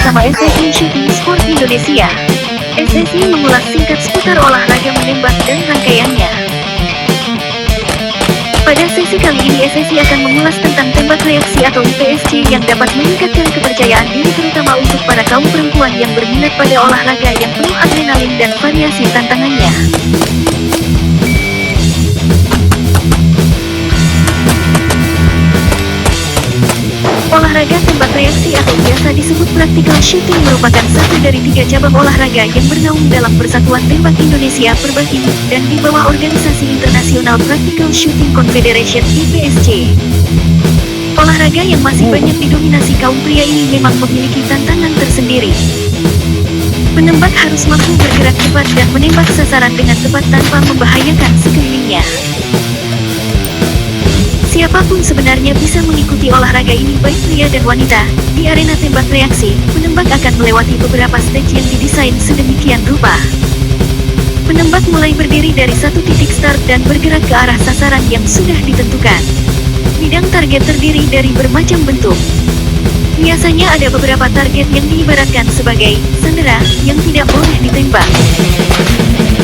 bersama SSI Shooting Sport Indonesia. SSI mengulas singkat seputar olahraga menembak dan rangkaiannya. Pada sesi kali ini SSI akan mengulas tentang tembak reaksi atau IPSC yang dapat meningkatkan kepercayaan diri terutama untuk para kaum perempuan yang berminat pada olahraga yang penuh adrenalin dan variasi tantangannya. Olahraga tembak reaksi atau biasa disebut practical shooting merupakan satu dari 3 cabang olahraga yang bernaung dalam Persatuan Tembak Indonesia Perbakin dan di bawah Organisasi Internasional Practical Shooting Confederation (IPSC). Olahraga yang masih banyak didominasi kaum pria ini memang memiliki tantangan tersendiri. Penembak harus mampu bergerak cepat dan menembak sasaran dengan tepat tanpa membahayakan sekelilingnya. Siapapun sebenarnya bisa mengikuti olahraga ini, baik pria dan wanita. Di arena tembak reaksi, penembak akan melewati beberapa stage yang didesain sedemikian rupa. Penembak mulai berdiri dari satu titik start dan bergerak ke arah sasaran yang sudah ditentukan. Bidang target terdiri dari bermacam bentuk. Biasanya ada beberapa target yang diibaratkan sebagai sandera yang tidak boleh ditembak.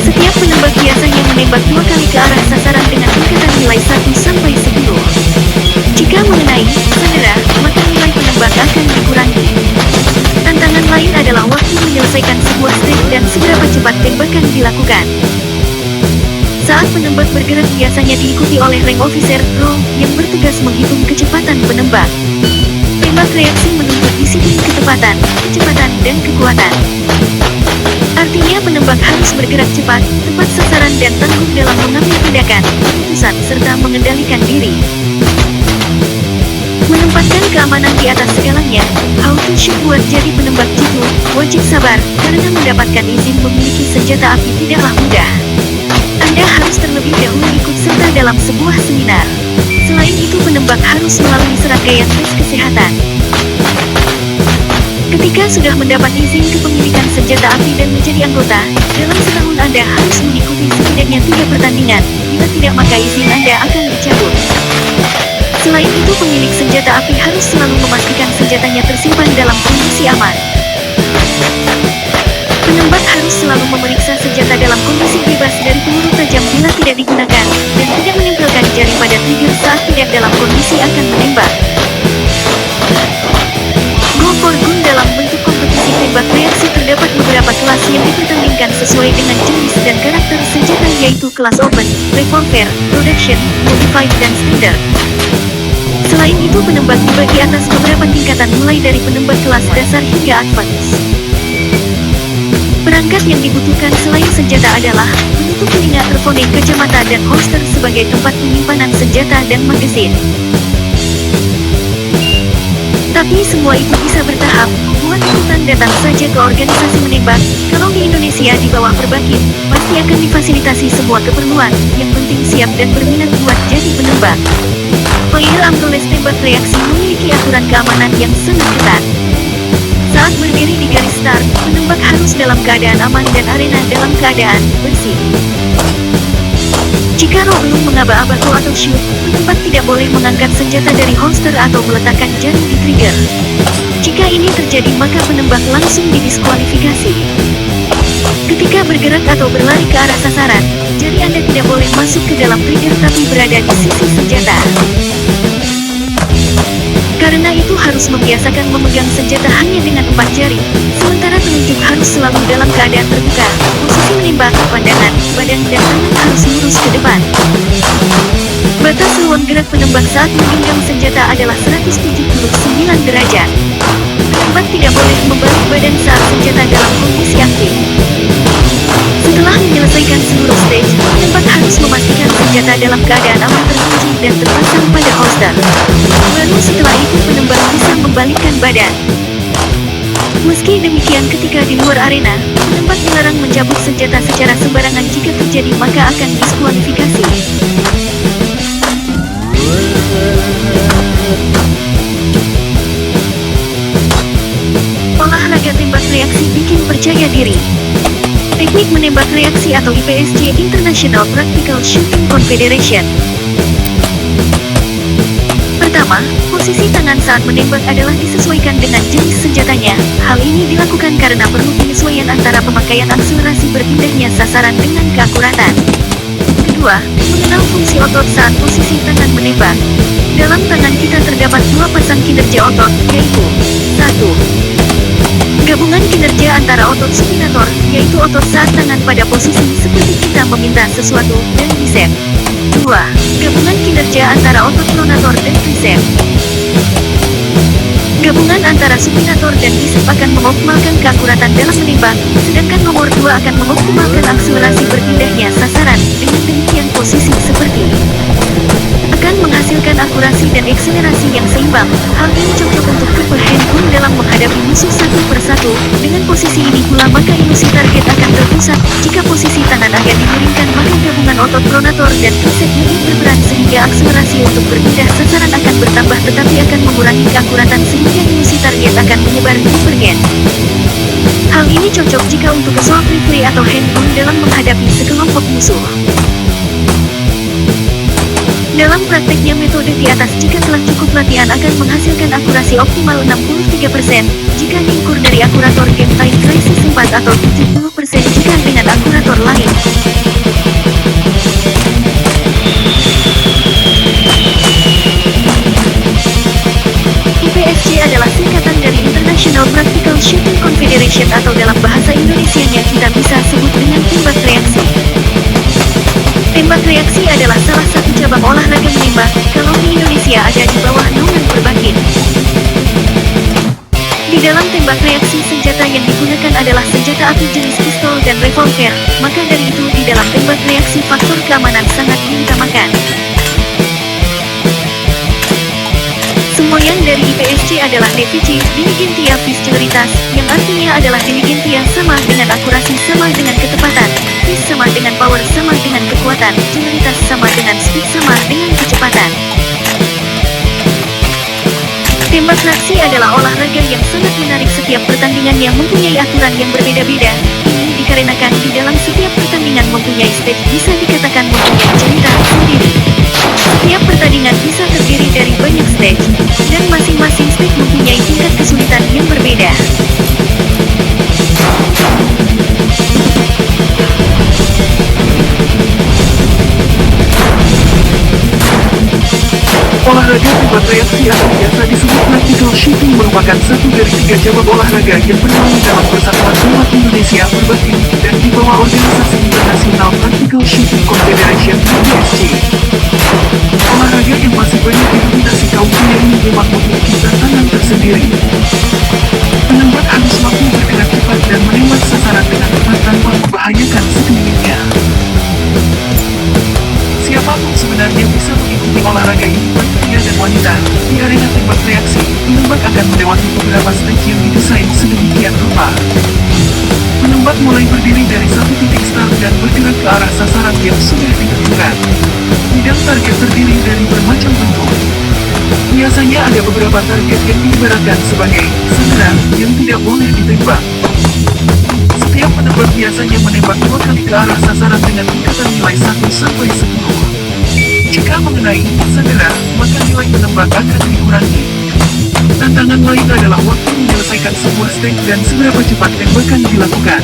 Setiap penembak biasanya menembak 2 kali ke arah sasaran dengan tingkatan nilai 1 sampai 10. Jika mengenai sandera, maka nilai penembak akan dikurangi. Tantangan lain adalah waktu menyelesaikan sebuah stage dan seberapa cepat tembakan dilakukan. Saat penembak bergerak biasanya diikuti oleh rank officer (RO) yang bertugas menghitung kecepatan penembak. Tembak reaksi menuntut disiplin ketepatan, kecepatan, dan kekuatan. Artinya penembak harus bergerak cepat, tepat sasaran dan tangguh dalam mengambil tindakan, keputusan, serta mengendalikan diri. Menempatkan keamanan di atas segalanya, how to shoot buat jadi penembak jitu, wajib sabar, karena mendapatkan izin memiliki senjata api tidaklah mudah. Anda harus terlebih dahulu ikut serta dalam sebuah seminar. Selain itu penembak harus melalui serangkaian tes kesehatan. Ketika sudah mendapat izin kepemilikan senjata api dan menjadi anggota, dalam setahun Anda harus mengikuti setidaknya 3 pertandingan, bila tidak maka izin Anda akan dicabut. Selain itu pemilik senjata api harus selalu memastikan senjatanya tersimpan dalam kondisi aman. Penembak harus selalu memeriksa senjata dalam kondisi bebas dari peluru tajam bila tidak digunakan, dan tidak menempelkan jari pada trigger saat tidak dalam kondisi akan menembak. Go for gun dalam bentuk kompetisi tembak reaksi terdapat beberapa kelas yang dipertandingkan sesuai dengan jenis dan karakter senjata yaitu kelas open, revolver, production, modified, dan standard. Selain itu penembak dibagi atas beberapa tingkatan mulai dari penembak kelas dasar hingga advance. Perangkat yang dibutuhkan selain senjata adalah penutup telinga, terponik, kacamata, dan holster sebagai tempat penyimpanan senjata dan magasin. Tapi semua itu bisa bertahap. Buat ikutan datang saja ke organisasi menembak. Kalau di Indonesia di bawah Perbakin, pasti akan difasilitasi semua keperluan. Yang penting siap dan berminat buat jadi penembak. Ambulans tembak reaksi memiliki aturan keamanan yang sangat ketat. Saat berdiri di garis start, penembak harus dalam keadaan aman dan arena dalam keadaan bersih. Jika roh belum mengaba-aba go atau shoot, penembak tidak boleh mengangkat senjata dari holster atau meletakkan jari di trigger. Jika ini terjadi maka penembak langsung didiskualifikasi. Ketika bergerak atau berlari ke arah sasaran, jari Anda tidak boleh masuk ke dalam trigger tapi berada di sisi senjata. Karena itu harus membiasakan memegang senjata hanya dengan 4 jari, sementara penunjuk harus selalu dalam keadaan terbuka. Posisi menembak, pandangan, badan dan tangan harus lurus ke depan. Batas ruang gerak penembak saat menggenggam senjata adalah 179 derajat. Penembak tidak boleh membalik badan saat senjata dalam kondisi aktif. Setelah menyelesaikan seluruh stage, penembak harus memastikan senjata dalam keadaan aman terkunci dan terpasang pada holster. Baru setelah itu penembak bisa membalikkan badan. Meski demikian, ketika di luar arena, penembak dilarang mencabut senjata secara sembarangan. Jika terjadi maka akan diskualifikasi. Olahraga tembak reaksi bikin percaya diri. Teknik menembak reaksi atau IPSC International Practical Shooting Confederation. Pertama, posisi tangan saat menembak adalah disesuaikan dengan jenis senjatanya. Hal ini dilakukan karena perlu penyesuaian antara pemakaian akselerasi berpindahnya sasaran dengan keakuratan. Kedua, mengenal fungsi otot saat posisi tangan menembak. Dalam tangan kita terdapat 2 pasang kinerja otot, yaitu 1. Gabungan kinerja antara otot supinator, yaitu otot saat tangan pada posisi seperti kita meminta sesuatu, dan bicep. 2. Gabungan kinerja antara otot pronator dan tricep. Gabungan antara supinator dan bicep akan mengoptimalkan keakuratan dalam menembak, sedangkan nomor 2 akan mengoptimalkan akselerasi berpindahnya sasaran. Dengan demikian posisi seperti akan menghasilkan akurasi dan akselerasi yang seimbang. Hal ini cocok untuk tipe handgun dalam menghadapi musuh satu persatu. Dengan posisi ini pula maka ilusi target akan terpusat. Jika posisi tangan agak dimiringkan maka gabungan otot pronator dan tricep lebih berperan sehingga akselerasi untuk berpindah sasaran akan bertambah tetapi akan mengurangi keakuratan sehingga ilusi target akan menyebar divergen. Hal ini cocok jika untuk assault rifle atau handgun dalam menghadapi sekelompok musuh. Dalam prakteknya metode di atas jika telah cukup latihan akan menghasilkan akurasi optimal 63%, jika diukur dari akurator Game Time Crisis 4 atau 70% jika dengan akurator lain. IPSC adalah singkatan dari International Practical Shooting Confederation atau dalam bahasa Indonesianya kita bisa sebut dengan tembak reaksi. Tembak reaksi adalah salah satu cabang olahraga menembak, kalau di Indonesia ada di bawah naungan Perbakin. Di dalam tembak reaksi senjata yang digunakan adalah senjata api jenis pistol dan revolver, maka dari itu di dalam tembak reaksi faktor keamanan sangat diutamakan. Semboyan dari IPSC adalah DVC, Diligentia vis celeritas, yang artinya adalah diligentia sama dengan akurasi sama dengan ketepatan, vis sama dengan power sama dengan kekuatan, celeritas sama dengan speed sama dengan kecepatan. Tembak reaksi adalah olahraga yang sangat menarik. Setiap pertandingan yang mempunyai aturan yang berbeda-beda. Ini dikarenakan di dalam setiap pertandingan mempunyai stage, bisa dikatakan mempunyai cerita sendiri. Setiap pertandingan bisa terdiri dari banyak stage, dan masing-masing stage mempunyai tingkat kesulitan yang berbeda. Olahraga tembak reaksi atau biasa disebut practical shooting merupakan satu dari 3 cabang olahraga yang bernaung dalam Persatuan Tembak Indonesia Perbakin dan di bawah Organisasi International Practical Shooting Confederation (IPSC). Olahraga yang masih banyak didominasi kaum pria ini memang memiliki tantangan tersendiri. Penembak harus mampu bergerak cepat dan menembak sasaran dengan tepat tanpa membahayakan sekelilingnya. Siapapun sebenarnya bisa mengikuti olahraga ini, baik pria dan wanita. Di arena tembak reaksi, penembak akan melewati beberapa stage yang didesain sedemikian rupa. Penembak mulai berdiri dari satu titik start dan bergerak ke arah sasaran yang sudah ditentukan. Bidang target terdiri dari bermacam bentuk. Biasanya ada beberapa target yang diibaratkan sebagai sandera yang tidak boleh ditembak. Setiap penembak biasanya menembak 2 kali ke arah sasaran dengan tingkatan nilai 1 sampai 10. Jika mengenai sandera, maka nilai penembak akan dikurangi. Tantangan lain adalah waktu menyelesaikan sebuah stage dan seberapa cepat tembakan dilakukan.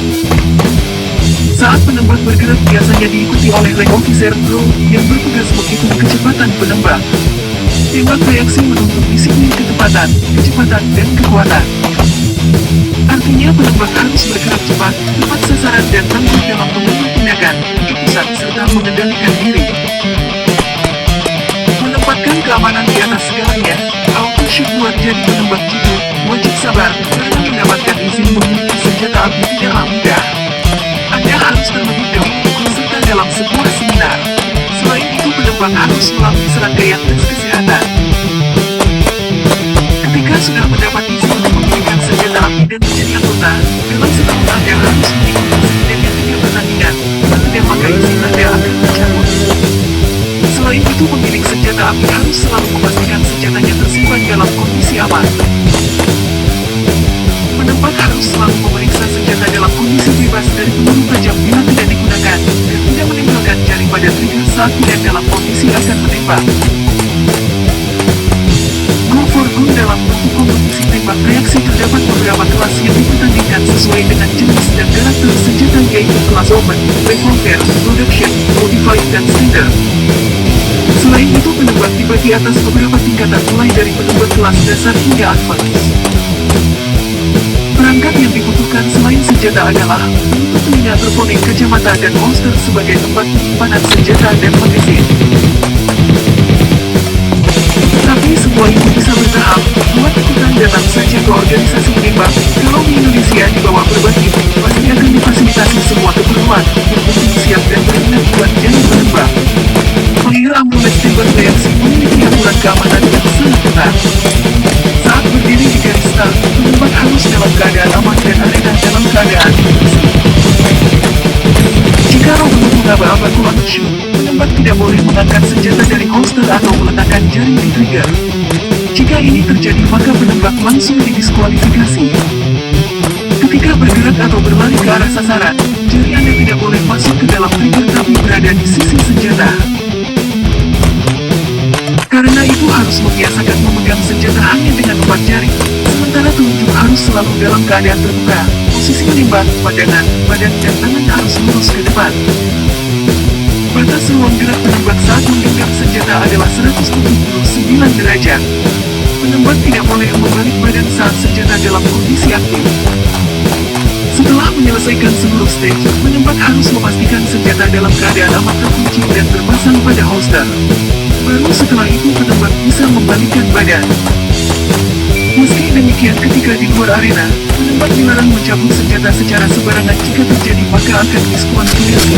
Saat penembak bergerak biasanya diikuti oleh rank officer pro yang bertugas menghitung kecepatan penembak. Tembak reaksi menuntut disiplin ketepatan kecepatan, dan kekuatan. Artinya penembak harus bergerak cepat, tepat sasaran dan tangguh dalam mengambil tindakan, keputusan, serta mengendalikan diri. Menempatkan keamanan di atas segalanya, auto shoot buat jadi penembak jitu, wajib sabar, karena mendapatkan izin memiliki senjata api tidaklah mudah. Anda harus terlebih dahulu ikut serta dalam sebuah seminar. Selain itu penembak harus melalui serangkaian tes kesehatan. Ketika sudah mendapat izin untuk memiliki senjata api dan menjadi anggota, dalam setahun Anda harus mengikuti setidaknya 3 pertandingan. Jika tidak maka izin Anda akan dicabut. Selain itu pemilik senjata api harus selalu memastikan senjatanya tersimpan dalam kondisi aman. Penembak harus selalu memeriksa senjata dalam kondisi bebas dari peluru tajam bila tidak digunakan, dan tidak menempelkan jari pada trigger saat tidak dalam kondisi akan menembak. Go for Gun dalam bentuk kompetisi tembak reaksi terdapat beberapa kelas yang dipertandingkan sesuai dengan jenis dan karakter senjata yaitu kelas open, revolver, production, modified, dan standard. Selain itu penembak dibagi atas beberapa tingkatan mulai dari penembak kelas dasar hingga advance. Perangkat yang dibutuhkan selain senjata adalah penutup telinga terponik kacamata dan holster sebagai tempat penyimpanan senjata dan magazin. Tapi semua itu bisa bertahap, buat ikutan datang saja ke organisasi menembak. Kalau di Indonesia di bawah berbagi, pasti akan difasilitasi semua keperluan, yang penting siap dan berminat buat jadi penembak. Player Amulet tembak reaksi memiliki aturan keamanan yang sangat ketat. Saat berdiri di garis start, penembak harus dalam keadaan aman dan arena dalam keadaan bersih. Jika robot mengaba-aba kurang shoot, penembak tidak boleh mengangkat senjata dari holster atau meletakkan jari di trigger. Jika ini terjadi maka penembak langsung didiskualifikasi. Ketika bergerak atau berlari ke arah sasaran, jari Anda tidak boleh masuk ke dalam trigger tapi berada di sisi senjata. Karena itu harus membiasakan memegang senjata hanya dengan 4 jari, sementara telunjuk harus selalu dalam keadaan terbuka. Posisi menembak, pandangan, badan dan tangan harus lurus ke depan. Batas ruang gerak penembak saat menggenggam senjata adalah 179 derajat. Penembak tidak boleh membalik badan saat senjata dalam kondisi aktif. Setelah menyelesaikan seluruh stage, penembak harus memastikan senjata dalam keadaan aman terkunci dan terpasang pada holster. Baru setelah itu penembak bisa membalikkan badan. Meski demikian ketika di luar arena, penembak dilarang mencabut senjata secara sembarangan jika terjadi maka akan diskualifikasi.